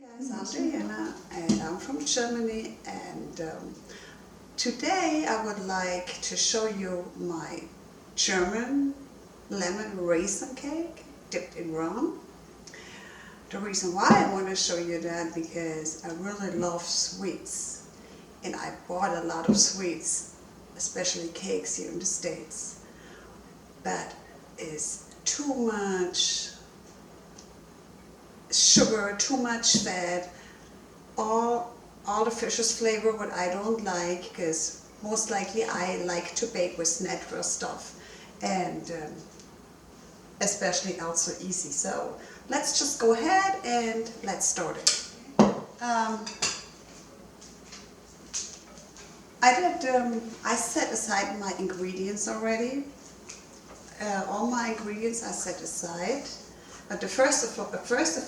Guys, I'm Diana and I'm from Germany, and today I would like to show you my German lemon raisin cake dipped in rum. The reason why I want to show you that because I really love sweets, and I bought a lot of sweets, especially cakes here in the States, that is too much sugar, too much fat, all artificial flavor, what I don't like, because most likely I like to bake with natural stuff, and especially also easy. So let's just go ahead and let's start it. I set aside my ingredients already. All my ingredients I set aside. But first of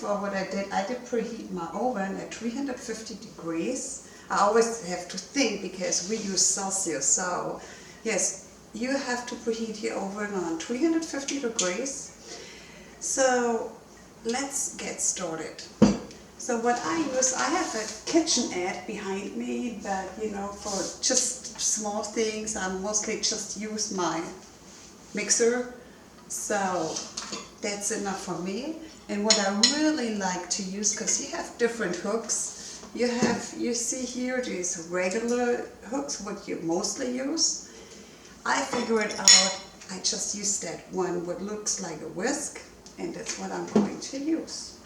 all, what I did preheat my oven at 350 degrees. I always have to think because we use Celsius. So yes, you have to preheat your oven on 350 degrees. So let's get started. So what I use, I have a KitchenAid behind me, but you know, for just small things, I mostly just use my mixer. So that's enough for me. And what I really like to use, because you have different hooks, you see here these regular hooks, what you mostly use. I figured out, I just use that one what looks like a whisk, and that's what I'm going to use.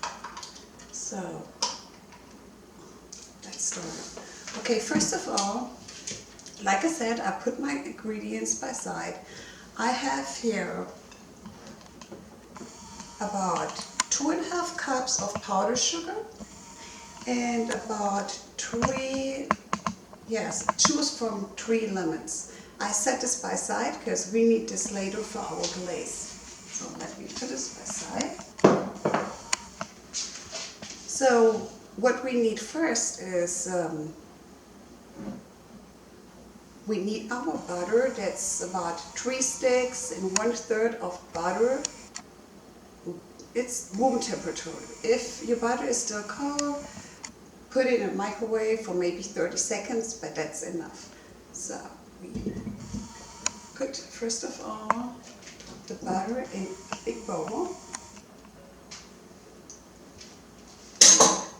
So let's start. Okay, first of all, like I said, I put my ingredients by side. I have here about 2.5 cups of powdered sugar and about choose from 3 lemons. I set this by side because we need this later for our glaze. So let me put this by side. So what we need first is we need our butter. That's about 3 sticks and 1/3 of butter. It's room temperature. If your butter is still cold, put it in a microwave for maybe 30 seconds, but that's enough. So we put, first of all, the butter in a big bowl.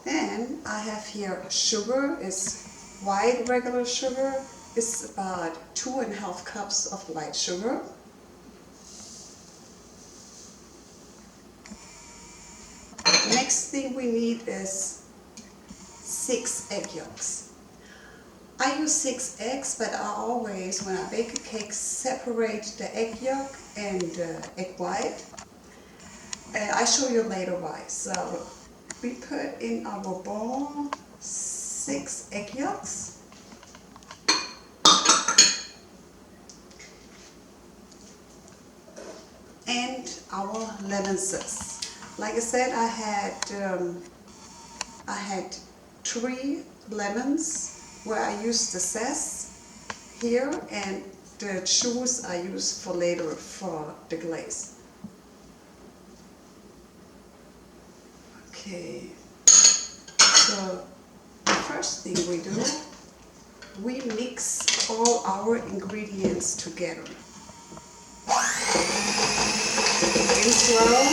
Then I have here sugar, is white regular sugar. It's about 2.5 cups of light sugar. Next thing we need is 6 egg yolks. I use 6 eggs, but I always, when I bake a cake, separate the egg yolk and the egg white. I show you later why. So we put in our bowl 6 egg yolks. And our lemon zest. Like I said, I had 3 lemons where I used the zest here, and the juice I use for later for the glaze. Okay, so the first thing we do, we mix all our ingredients together. Very slow.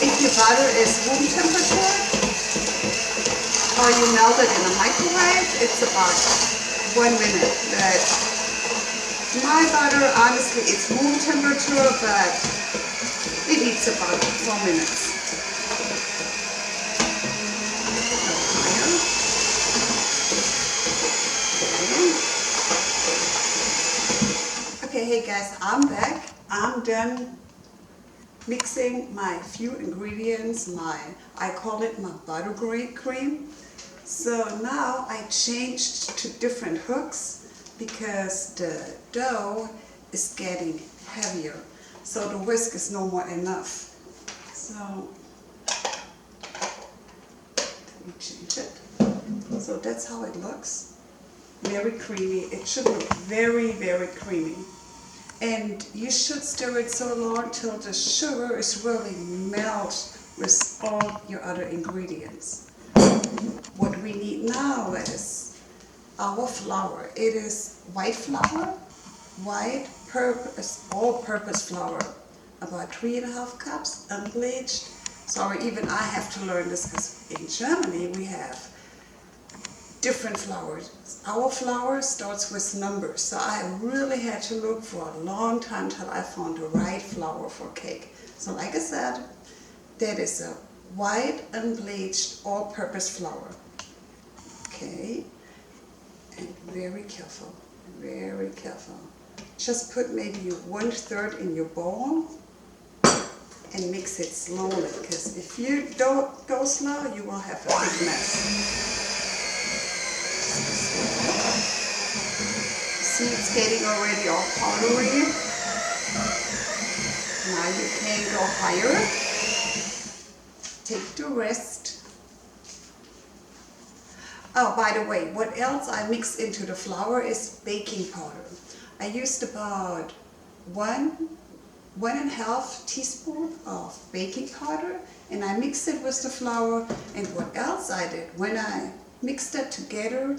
If your butter is room temperature or you melt it in a microwave, it's about 1 minute. But my butter, honestly, it's room temperature, but it needs about 4 minutes. Okay, hey guys, I'm back. I'm done mixing my few ingredients, I call it my buttergrade cream. So now I changed to different hooks because the dough is getting heavier. So the whisk is no more enough. So let me change it. So that's how it looks. Very creamy. It should look very, very creamy. And you should stir it so long till the sugar is really melt with all your other ingredients. What we need now is our flour. It is white flour, white all-purpose flour, about 3.5 cups, unbleached. Sorry, even I have to learn this because in Germany we have different flours. Our flour starts with numbers, so I really had to look for a long time till I found the right flour for cake. So like I said, that is a white, unbleached, all-purpose flour. Okay, and very careful, very careful. Just put maybe 1/3 in your bowl and mix it slowly, because if you don't go slow, you will have a big mess. See, it's getting already all powdery. Now you can go higher. Take the rest. Oh, by the way, what else I mix into the flour is baking powder. I used about 1.5 teaspoon of baking powder, and I mixed it with the flour. And what else I did, when I mixed that together,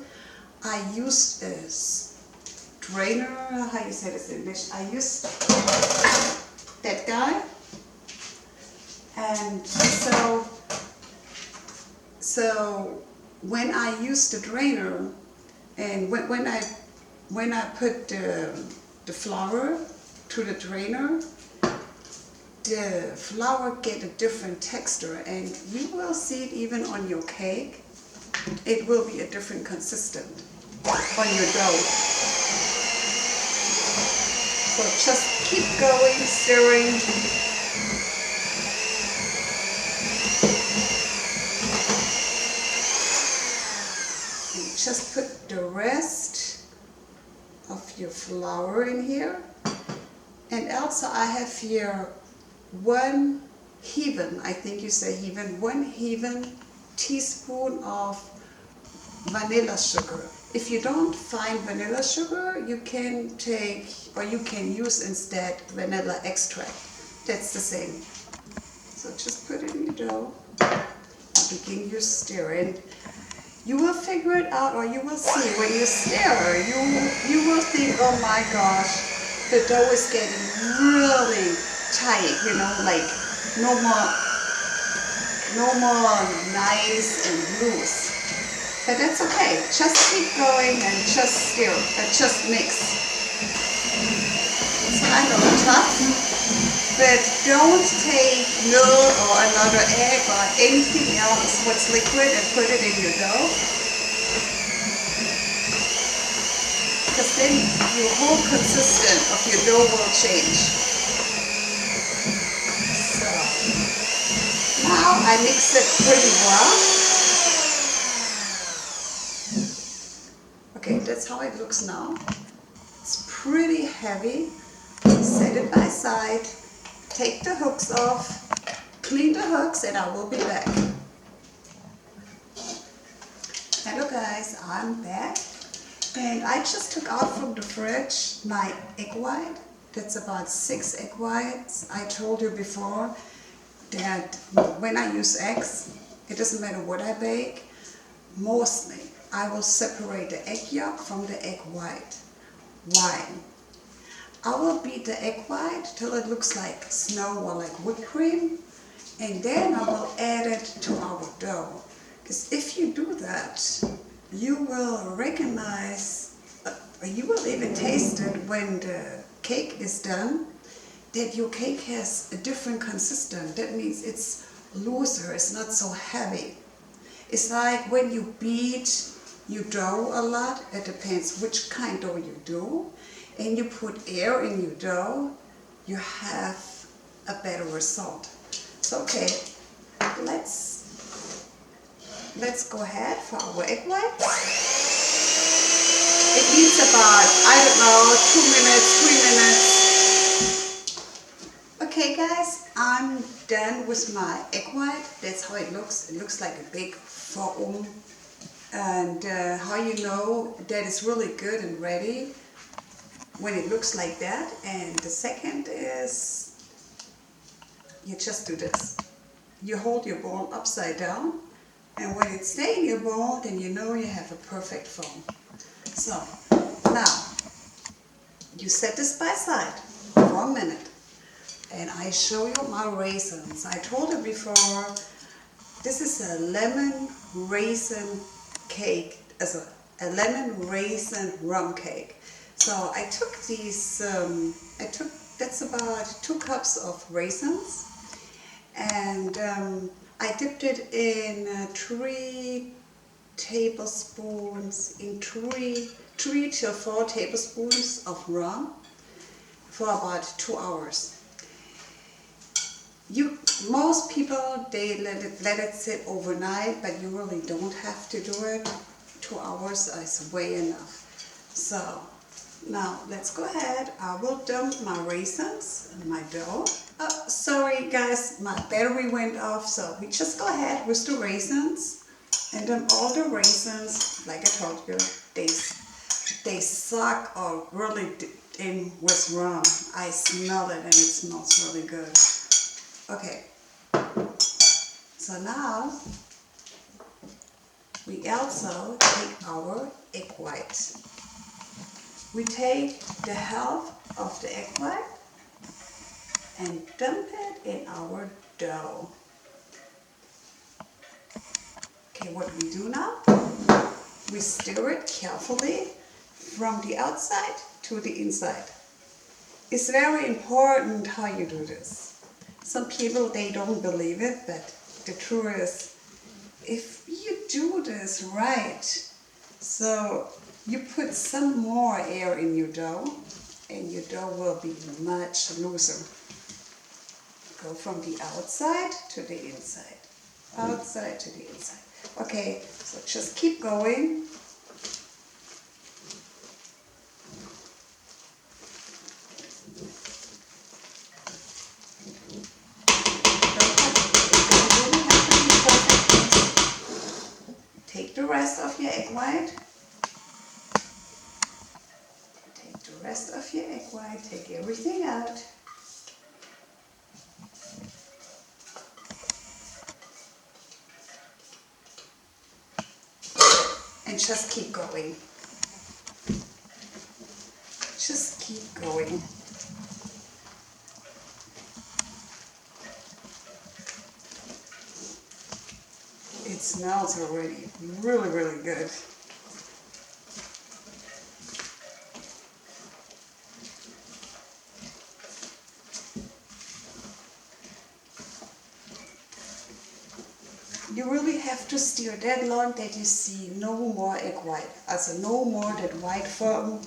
I used a strainer, how you say this in English? I used that guy. And so when I use the drainer, and when I put the flour to the drainer, the flour get a different texture, and you will see it even on your cake. It will be a different consistent on your dough. So just keep going, stirring. Just put the rest of your flour in here. And also I have here 1 heaping, I think you say heaping, 1 heaping teaspoon of vanilla sugar. If you don't find vanilla sugar, you can take, or you can use instead vanilla extract. That's the same. So just put it in your dough and begin your stirring. You will figure it out, or you will see when you stir, you will think, oh my gosh, the dough is getting really tight, you know, like no more nice and loose. But that's okay. Just keep going and just stir, just mix. It's kind of tough, but don't take milk or another egg or anything else what's liquid and put it in your dough. Because then your whole consistence of your dough will change. So now I mix it pretty well. Okay, that's how it looks now. It's pretty heavy. Set it by side. Take the hooks off. Clean the hooks, and I will be back. Hello guys, I'm back. And I just took out from the fridge my egg white. That's about 6 egg whites. I told you before that when I use eggs, it doesn't matter what I bake, mostly I will separate the egg yolk from the egg white. Why? I will beat the egg white till it looks like snow or like whipped cream, and then I will add it to our dough. Because if you do that, you will recognize, you will even taste it when the cake is done, that your cake has a different consistency. That means it's looser, it's not so heavy. It's like when you beat your dough a lot, it depends which kind dough you do, and you put air in your dough, you have a better result. So okay, let's go ahead for our egg whites. It needs about, I don't know, 2 minutes, 3 minutes. Okay guys, I'm done with my egg white. That's how it looks. It looks like a big foam And how you know that it's really good and ready when it looks like that. And the second is you just do this. You hold your bowl upside down, and when it stays in your bowl, then you know you have a perfect foam. So now you set this by side for a minute, and I show you my raisins. I told you before, this is a lemon raisin cake, as a lemon raisin rum cake. So I took these, that's about 2 cups of raisins, and I dipped it in 3 tablespoons, in 3 to 4 tablespoons of rum for about 2 hours. Most people, they let it sit overnight, but you really don't have to do it. 2 hours is way enough. So now let's go ahead. I will dump my raisins in my dough. Sorry guys, my battery went off, so we just go ahead with the raisins and dump all the raisins. Like I told you, they suck or really in with rum. I smell it and it smells really good. Okay, so now we also take our egg white. We take the half of the egg white and dump it in our dough. Okay, what we do now, we stir it carefully from the outside to the inside. It's very important how you do this. Some people, they don't believe it, but the truth is, if you do this right, so you put some more air in your dough, and your dough will be much looser. Go from the outside to the inside, outside to the inside. Okay, so just keep going. Take the rest of your egg white. Take the rest of your egg white. Take everything out. And just keep going. Just keep going. It smells already really, really good. You really have to stir that long that you see no more egg white. Also no more that white foam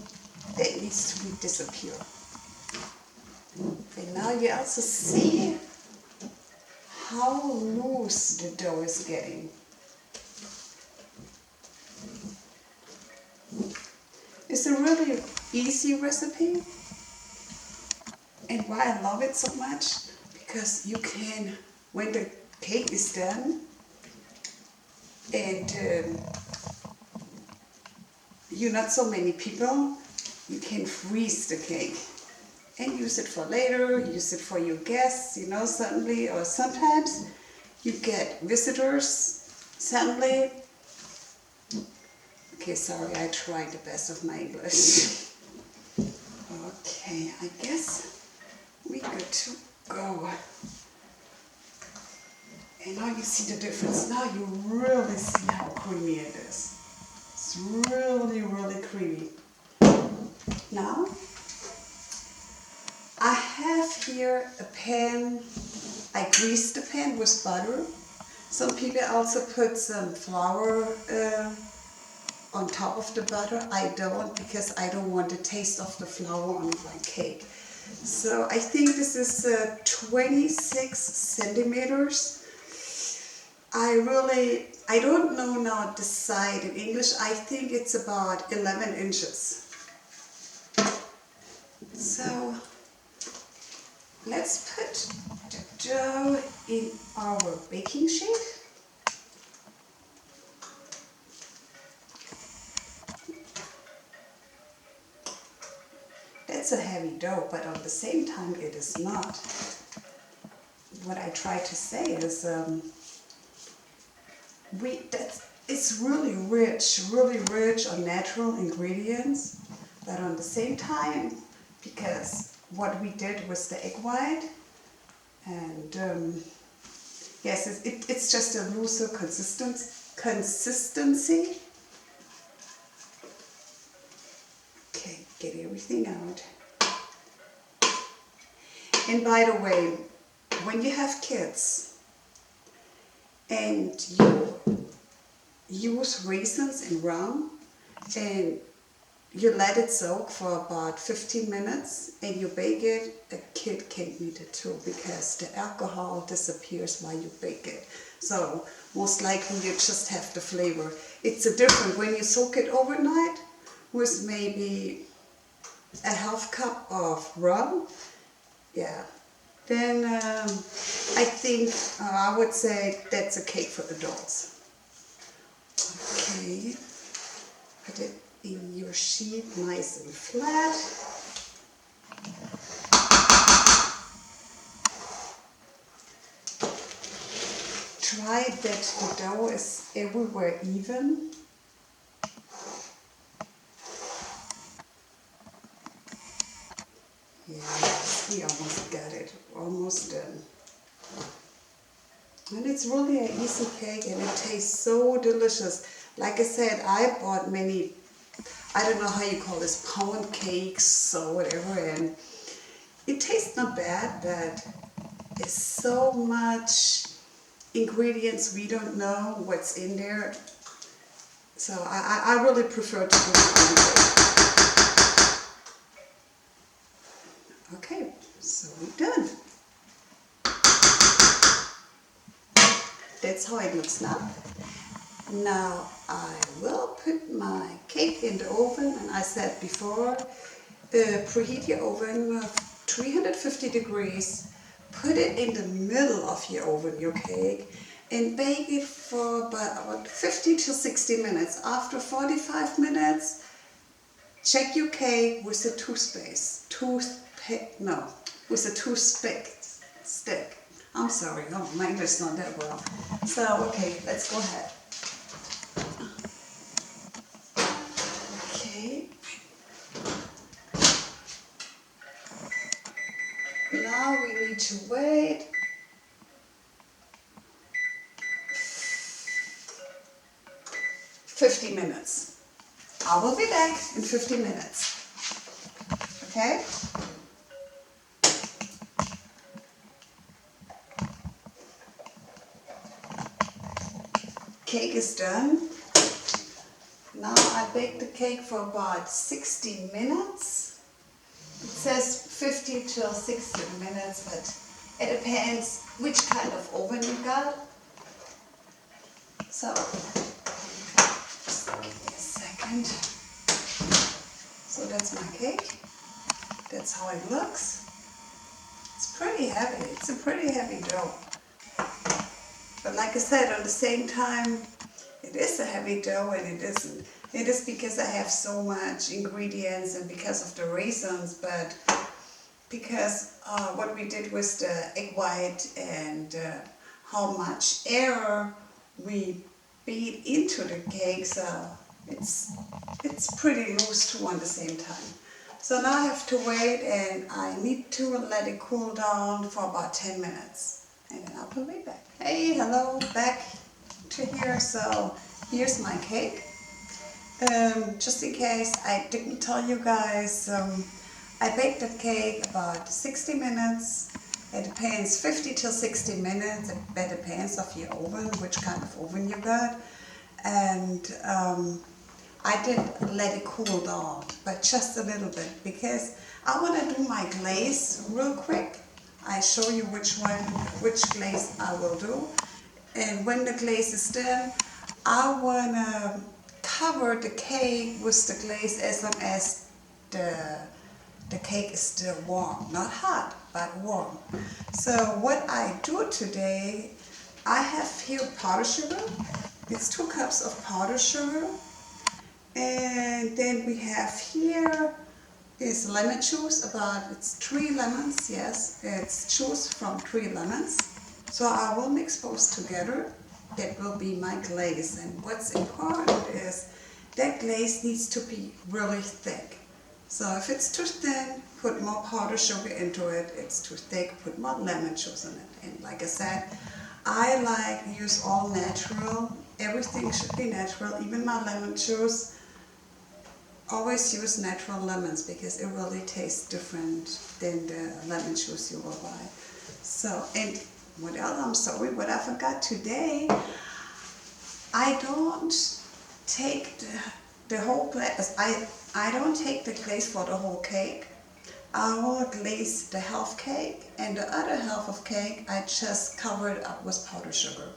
that needs to be disappear. And now you also see how loose the dough is getting. It's a really easy recipe, and why I love it so much, because you can, when the cake is done, and you're not so many people, you can freeze the cake and use it for later, use it for your guests, you know, suddenly, or sometimes you get visitors suddenly. Okay, sorry, I tried the best of my English. Okay, I guess we're good to go. And now you see the difference. Now you really see how creamy it is. It's really, really creamy. Now, I have here a pan. I greased the pan with butter. Some people also put some flour on top of the butter. I don't, because I don't want the taste of the flour on my cake. So I think this is 26 centimeters. I don't know now the side in English. I think it's about 11 inches. So let's put the dough in our baking sheet. it's a heavy dough, but at the same time it is not. What I try to say is it's really rich on natural ingredients, but at the same time, because what we did was the egg white, and yes, it's just a looser consistency. Okay, get everything out. And by the way, when you have kids and you use raisins and rum and you let it soak for about 15 minutes and you bake it, a kid can eat it too, because the alcohol disappears while you bake it. So most likely you just have the flavor. It's a different when you soak it overnight with maybe a half cup of rum. Yeah, then I think I would say that's a cake for adults. Okay, put it in your sheet nice and flat. Try that the dough is everywhere even. Yes, we almost got it, almost done. And it's really an easy cake and it tastes so delicious. Like I said, I bought many, I don't know how you call this, pound cakes or whatever, and it tastes not bad, but there's so much ingredients we don't know what's in there. So I really prefer to do it anyway. Okay, so we're done. That's how it looks now. Now I will put my cake in the oven, and I said before, preheat your oven 350 degrees, put it in the middle of your oven, your cake, and bake it for about 50 to 60 minutes. After 45 minutes, check your cake with a stick. I'm sorry, oh, my English is not that well. So, okay, let's go ahead. Okay. Now we need to wait 50 minutes. I will be back in 50 minutes. Okay? Cake is done. Now I baked the cake for about 60 minutes. It says 50 to 60 minutes, but it depends which kind of oven you got. So, just give me a second. So that's my cake. That's how it looks. It's pretty heavy. It's a pretty heavy dough. But like I said, at the same time, it is a heavy dough and it isn't. It is because I have so much ingredients and because of the raisins, but because what we did was the egg white and how much air we beat into the cake, so it's pretty loose too at the same time. So now I have to wait and I need to let it cool down for about 10 minutes. And then I'll be back. Hey, hello, back to here. So here's my cake. Just in case I didn't tell you guys, I baked the cake about 60 minutes. It depends, 50 till 60 minutes. It depends of your oven, which kind of oven you got. And I did let it cool down, but just a little bit, because I want to do my glaze real quick. I show you which glaze I will do. And when the glaze is done, I want to cover the cake with the glaze as long as the cake is still warm. Not hot, but warm. So what I do today, I have here powdered sugar. It's 2 cups of powdered sugar. And then we have here is lemon juice, it's 3 lemons, yes, it's juice from 3 lemons. So I will mix both together. That will be my glaze, and what's important is that glaze needs to be really thick. So if it's too thin, put more powdered sugar into it. It's too thick, put more lemon juice in it. And like I said, I like use all natural. Everything should be natural, even my lemon juice. Always use natural lemons because it really tastes different than the lemon juice you will buy. So, and what else? I'm sorry, what I forgot today. I don't take the whole glaze. I don't take the glaze for the whole cake. I will glaze the half cake, and the other half of cake I just cover it up with powdered sugar.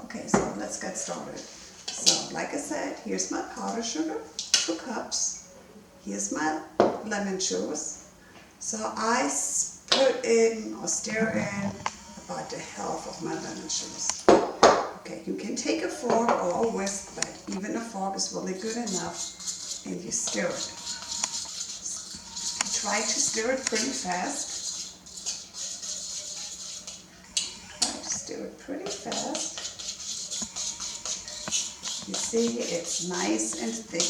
Okay, so let's get started. So, like I said, here's my powdered sugar, 2 cups. Here's my lemon juice. So I put in or stir in about the half of my lemon juice. Okay, you can take a fork or a whisk, but even a fork is really good enough, and you stir it. Try to stir it pretty fast. Try to stir it pretty fast. You see, it's nice and thick.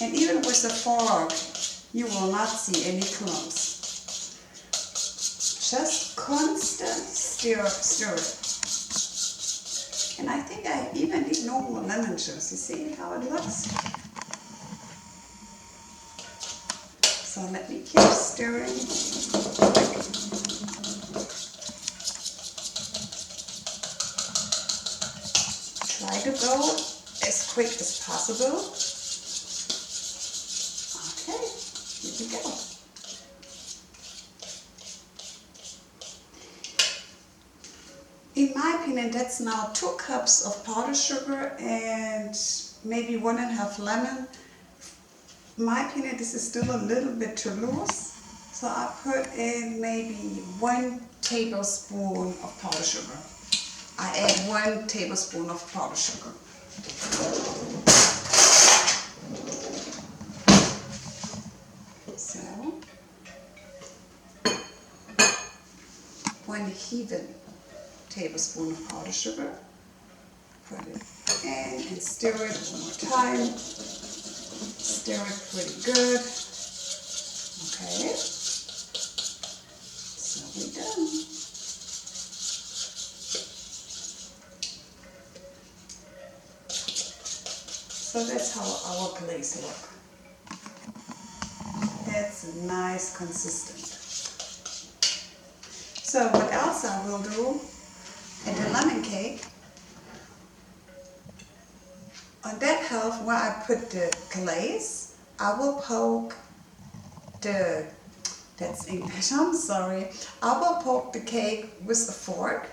And even with a fork, you will not see any clumps. Just constant stir it. And I think I even need no more lemon juice. You see how it looks? So let me keep stirring. Try to go as quick as possible. Okay, here we go. In my opinion, that's now 2 cups of powdered sugar and maybe 1.5 lemon. In my opinion, this is still a little bit too loose. So I put in maybe 1 tablespoon of powdered sugar. I add 1 tablespoon of powdered sugar. So, 1 even tablespoon of powdered sugar. Put it in and stir it one more time. Stir it pretty good. Okay. So we're done. So that's how our glaze looks. That's nice, consistent. So what else I will do in the lemon cake, on that half where I put the glaze, I will poke that's English, I'm sorry. I will poke the cake with a fork,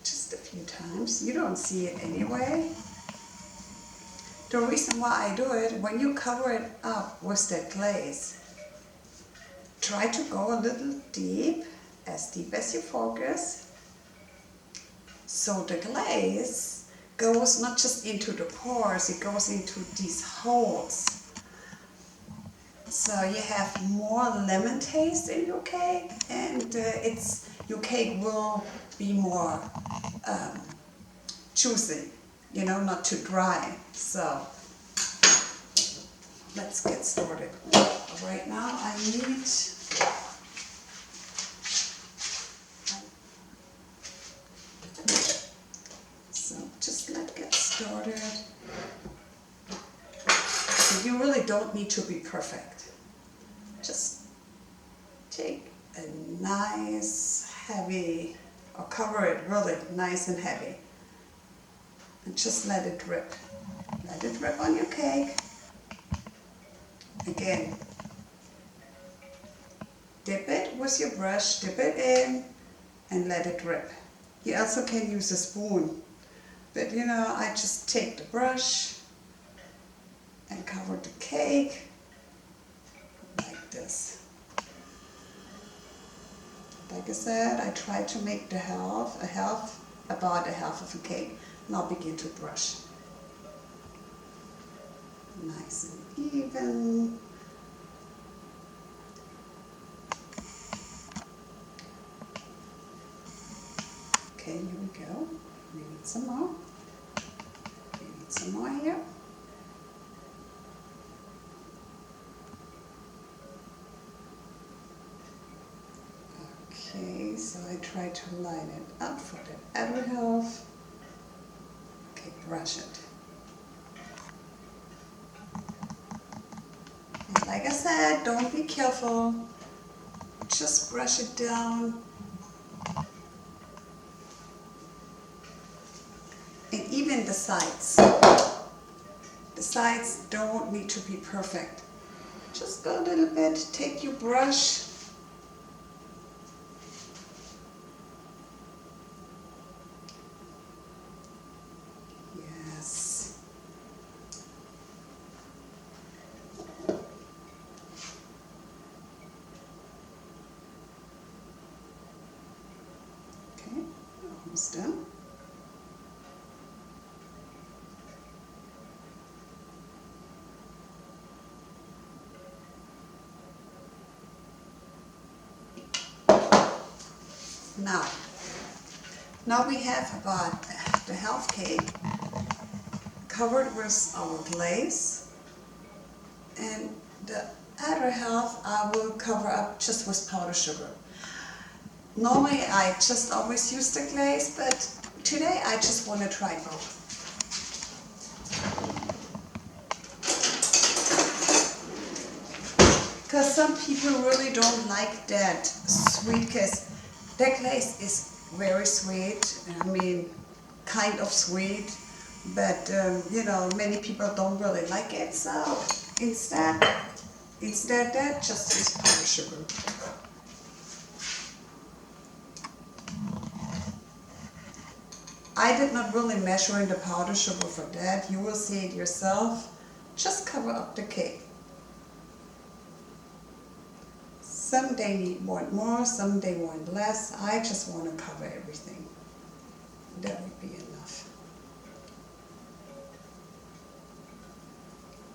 just a few times. You don't see it anyway. The reason why I do it, when you cover it up with that glaze, try to go a little deep as your fork is. So the glaze goes not just into the pores, it goes into these holes. So you have more lemon taste in your cake, and your cake will be more juicy, you know, not too dry. So let's get started. Right now I need just let's get started. So you really don't need to be perfect. Just take a nice heavy, or cover it really nice and heavy, and just let it drip. Let it drip on your cake. Again, dip it with your brush, dip it in, and let it drip. You also can use a spoon. But you know, I just take the brush and cover the cake like this. Like I said, I try to make the about a half of a cake. Now begin to brush. nice and even. Okay, here we go. We need some more. We need some more here. Okay, so I try to line it up for the other half. Okay, brush it. And like I said, don't be careful. Just brush it down. And even the sides. The sides don't need to be perfect. Just go a little bit, take your brush. Yes. Okay, almost done. Now we have about the half cake covered with our glaze, and the other half I will cover up just with powdered sugar. Normally I just always use the glaze, but today I just want to try both. Because some people really don't like that sweet, because that glaze is very sweet. I mean, kind of sweet, but you know, many people don't really like it. So instead that just use powdered sugar. I did not really measure in the powdered sugar for that. You will see it yourself. Just cover up the cake. Some they want more, some they want less. I just want to cover everything. That would be enough.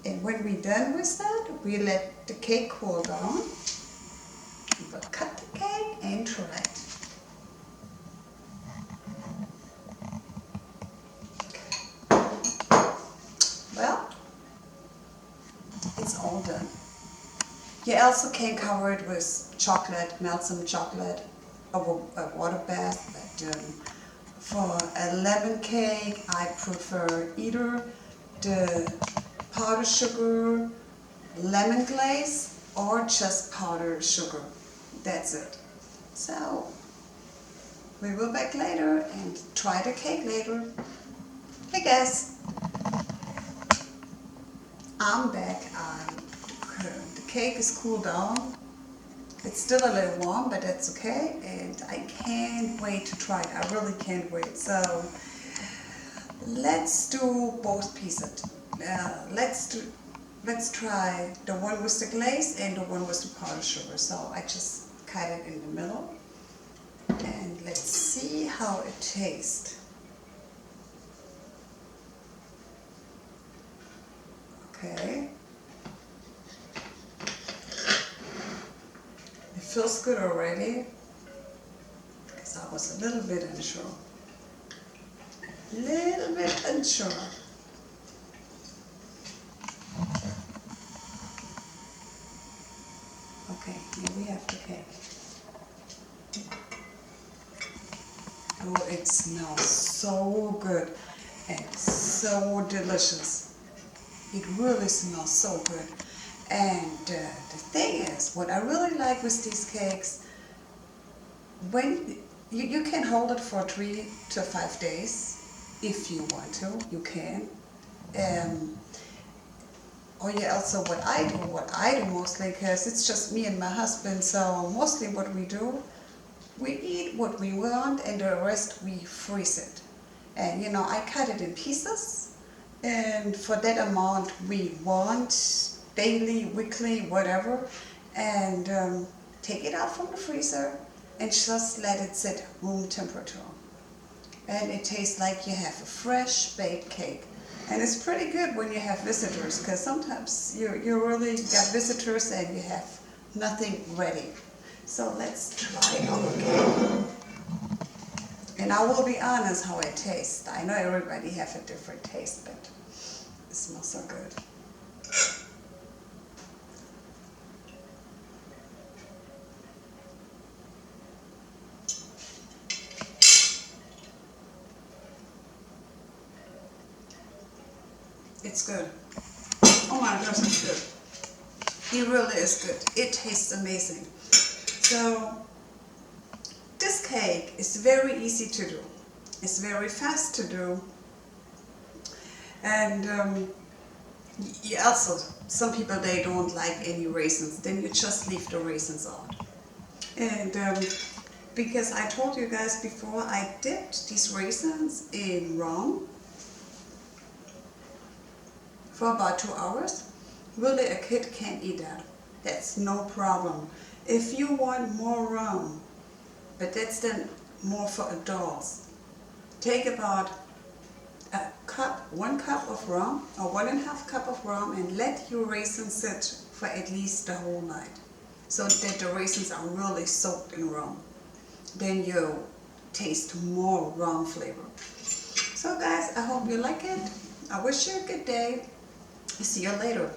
And when we're done with that, we let the cake cool down. We'll cut the cake and try it. Well, it's all done. You also can cover it with chocolate, melt some chocolate over a water bath, but for a lemon cake I prefer either the powdered sugar, lemon glaze, or just powdered sugar. That's it. So we will back later and try the cake later. Hey guys, I'm back. The cake is cooled down. It's still a little warm, but that's okay. And I can't wait to try it. I really can't wait. So let's do both pieces. Let's try the one with the glaze and the one with the powdered sugar. So I just cut it in the middle. And let's see how it tastes. Okay. It feels good already, because I was a little bit unsure. Little bit unsure. Okay, here we have the cake. Oh, it smells so good and so delicious. It really smells so good. And the thing is, what I really like with these cakes, when you can hold it for 3 to 5 days, if you want to, you can. Or yeah, also what I do mostly, because it's just me and my husband, so mostly what we do, we eat what we want and the rest we freeze it. And you know, I cut it in pieces, and for that amount we want, daily, weekly, whatever, and take it out from the freezer and just let it sit room temperature. And it tastes like you have a fresh baked cake. And it's pretty good when you have visitors, because sometimes you really got visitors and you have nothing ready. So let's try it out again. And I will be honest how it tastes. I know everybody have a different taste, but it smells so good. It's good. Oh my gosh, it's good. It really is good. It tastes amazing. So this cake is very easy to do. It's very fast to do. And also, some people, they don't like any raisins. Then you just leave the raisins out. And because I told you guys before, I dipped these raisins in rum for about 2 hours. Really, a kid can eat that. That's no problem. If you want more rum, but that's then more for adults, take about a cup, 1 cup of rum or 1.5 cup of rum, and let your raisins sit for at least the whole night, so that the raisins are really soaked in rum. Then you taste more rum flavor. So guys, I hope you like it. I wish you a good day. See you later.